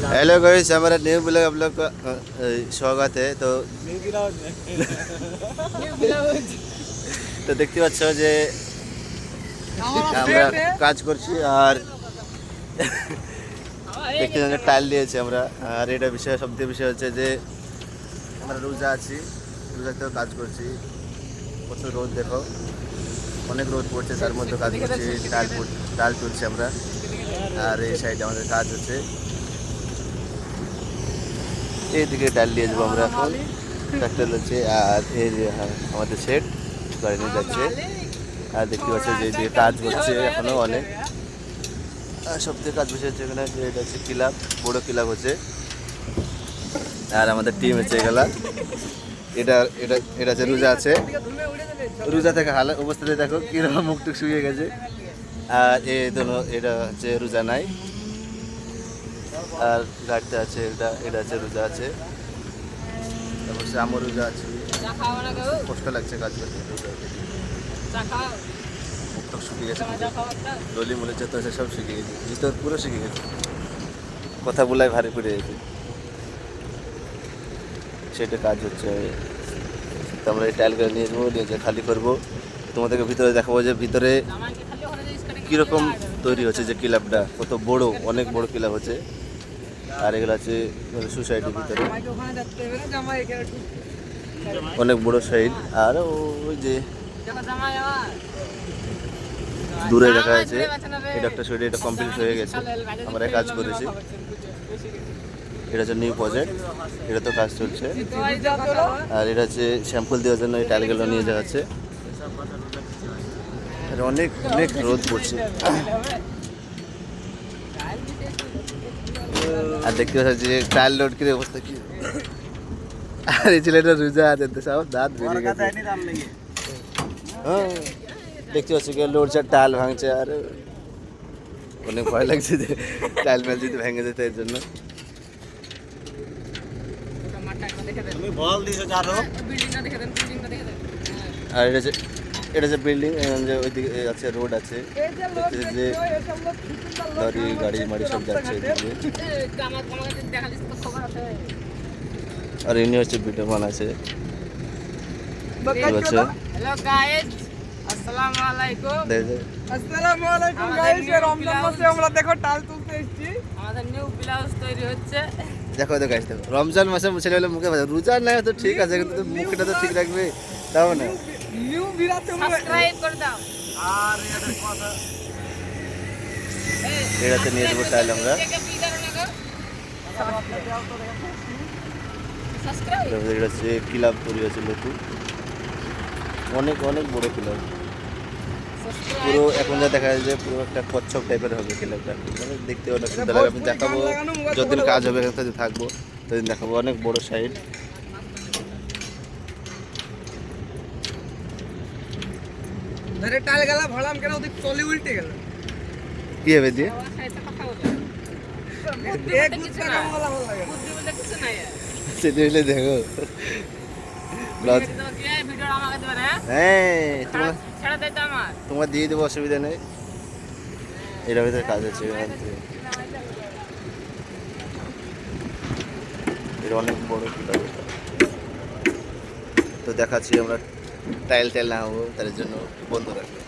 Hello guys, हमारा new blog आप लोग का स्वागत है। तो দেখতে পাচ্ছ যে আমরা কাজ করছি আর দেখতে পাচ্ছ টাইল দিয়েছি আমরা। আর এটা বিষয় সবথেকে বিষয় হচ্ছে যে আমরা রোজা আছি, রোজাতেও কাজ করছি। প্রচুর রোদ, দেখো অনেক রোদ পড়ছে, তার মধ্যে কাজ করছি। ডাল তুলছি আমরা। আর এই সাইডে আমাদের কাজ হচ্ছে, এইদিকে ডাল দিয়ে যাবো আমরা এখন। ট্রাক্টর হচ্ছে আর এই যে আমাদের সেট গাড়ি নিয়ে যাচ্ছে। আর দেখতে পাচ্ছি যে এইদিকে কাজ হচ্ছে এখনো অনেক। আর সব থেকে কাজ বসে হচ্ছে এখানে, যে এটা হচ্ছে ক্লাব, বড়ো ক্লাব হচ্ছে। আর আমাদের টিম হচ্ছে এগুলা। এটা এটা এটা হচ্ছে রোজা আছে, রোজা থেকে হালাত অবস্থাতে দেখো কিরকম মুখ টুক শুকিয়ে গেছে। আর এই ধরো এটা হচ্ছে রোজা নাই। আর গাড়িতে আছে এটা, এটা হচ্ছে রোজা আছে। তারপর সে আমার রোজা আছে। কষ্ট লাগছে কাজ করতে, মুখ টুক শুকিয়ে গেছে, ললি মলি যত আছে সব শুকিয়ে গেছে, ভিতর পুরো শুকিয়ে গেছে, কথা বলাই ভারী পড়ে গেছে। সেটা কাজ হচ্ছে। তো আমরা এই টাইলগুলো নিয়ে যাবো, নিয়ে যে খালি করবো, তোমাদেরকে ভিতরে দেখাবো যে ভিতরে কীরকম তৈরি হচ্ছে, যে ক্লাবটা কত বড়, অনেক বড় ক্লাব হচ্ছে। আর এগুলো আছে সোসাইটির ভিতরে অনেক বড় সাইড। আর ওই যে দূরে দেখা যাচ্ছে এটা একটা সাইড, এটা কমপ্লিট হয়ে গেছে, আমরা কাজ করেছি। এটা হচ্ছে নিউ প্রজেক্ট, এটা তো কাজ চলছে। আর এটা হচ্ছে স্যাম্পল দেওয়ার জন্য এই টাইলগুলো নিয়ে যাওয়া হচ্ছে। অনেক অনেক রোদ পড়ছে। আর দেখতে পাচ্ছি যে টাইল লোড করে অবস্থা কি। আর এই ছেলেটা রোজা আছে, তো সব দাঁত বেরিয়ে গেছে। হ্যাঁ, দেখতে পাচ্ছি কি লোডছে, টাইল ভাঙছে। আর অনেক ভয় লাগছে যে টাইল মেল যদি ভেঙে যেত এর জন্য। আর এটা যে বিল্ডিং, যে ওইদিকে আছে রোড আছে, যে লরি গাড়ি মাড়ি সব যাচ্ছে এদিকে। আর ইনি হচ্ছে ভিডিও বানাচ্ছে। হ্যালো গাইস, আসসালামু আলাইকুম। আসসালামু আলাইকুম গাইস, রমজান মাসে আমরা দেখো টাল তুলতে এসেছি। আমাদের নিউ ব্লাউজ তৈরি হচ্ছে। দেখো তো গাইস, দেখো রমজান মাসে ছেলেগুলো মুখে রোজা নাই তো ঠিক আছে, কিন্তু মুখটা তো ঠিক রাখবে, তাও না। নিউ ভিডিও তোমরা সাবস্ক্রাইব করে দাও। আর এটাতে নিয়ে যাবো টাইল আমরা। এটা হচ্ছে ক্লাব তৈরি হচ্ছে নতুন, অনেক অনেক বড় ক্লাব। পুরো এখন যা দেখা যায় যে পুরো একটা কচ্ছপ টাইপের হবে ক্লাবটা, মানে দেখতে অনেক সুন্দর লাগে। আমি দেখাবো যতদিন কাজ হবে, এখানে থাকবো ততদিন দেখাবো। অনেক বড় সাইড। ধরে টাল গেলা ভলাম কেন, ওদিক চলে উল্টে গেল, কি হবে দিয়ে সেটা দেখো। হ্যাঁ, তোমার দিয়ে দেবো, অসুবিধা নেই। এটার ভিতরে কাজ হচ্ছে, এটা অনেক বড় ক্লাব। তো দেখাচ্ছি আমরা টাইল টাইল না হবো, তার জন্য বন্ধ রাখবো।